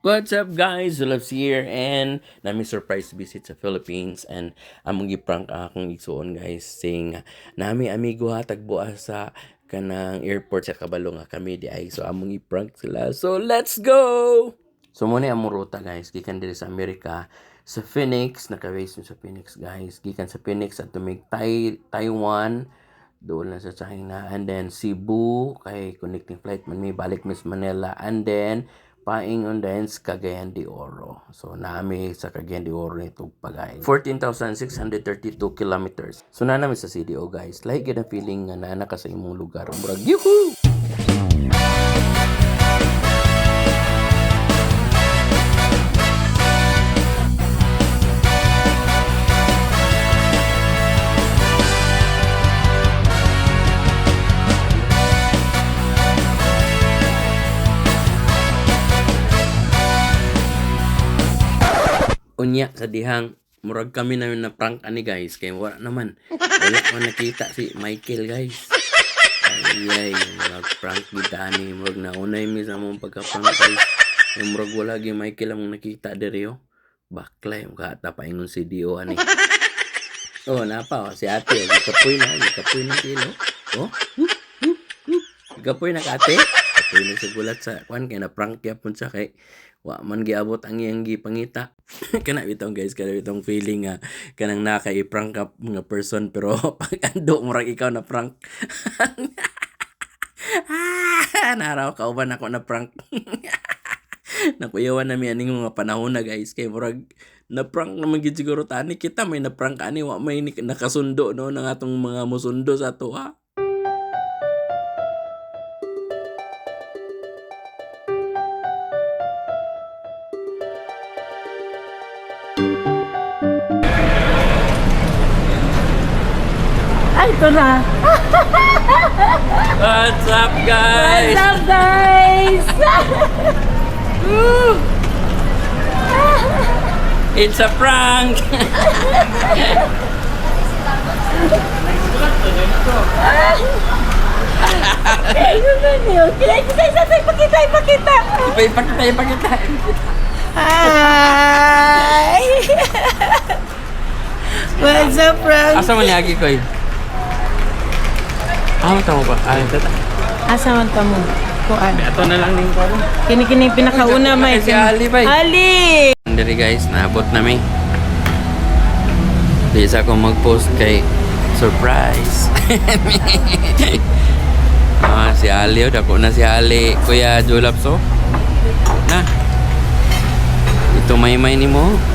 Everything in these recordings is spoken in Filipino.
What's up guys? Zulabs here and nami surprise visit sa Philippines and among giprank akong igsuon guys saying nami amigo ha tagbuha sa kanang airport sa kabalo nga kami di ay so among i-prank sila. So let's go. So muna among ruta guys gikan diri sa Amerika sa Phoenix naka-base sa Phoenix guys gikan sa Phoenix at tumig Taiwan doon lang sa China and then Cebu kay connecting flight man may balik Miss Manila and then paingon din sa Cagayan de Oro. So, nami sa Cagayan de Oro nito pa guys. 14,632 kilometers. So, na namin sa CDO guys. Like it a feeling nga na ka sa imong lugar. Murag, yuhuu! Unya sa dihang murag kami namin na prank ani guys kay wala man nakita si Michael guys ay murag prank kita ani murag naunay mi sa mong pagka-prank guys ay murag wala gi Michael among nakita diri baklay mga tapaingon si Dio ani napa si ate gikapoy na kilo gikapoy na ka ate kapoy na sa gulat sa kwan kay na prank yapon sa kay wa man giabot ang iyang gipangita kana bitong guys kana bitong feeling nga kanang naka-i-prank up mga person pero pag ando murag ikaw na prank naraw kauban ako na prank nakuyawan nami aning mga panahon na guys kay murag na prank naman gid siguro tani kita may na prank ani wa may nakasundo no ng atong mga musundo sa ato ha. Ay, ito na. What's up guys? What's up, guys? It's a prank. Ipakita. Hi. What's up, prank? Asa man lagi ko tamo ba? Tata. Asa man mo? Kuan. Ato na lang ning ko. Kini pinakauna may. Si Ali bay. Ali. Diri guys, naabot nami. Di sa ko mag-post kay surprise. Si Ali dako na si Ali, Kuya Julapso. Na. Ito may nimo.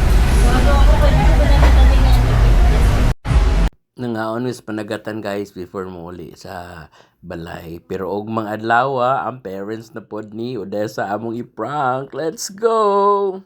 Nangaon is panagatan guys before mo uli sa balay. Pero og mga adlaw ang parents na pod ni Odessa among i-prank. Let's go!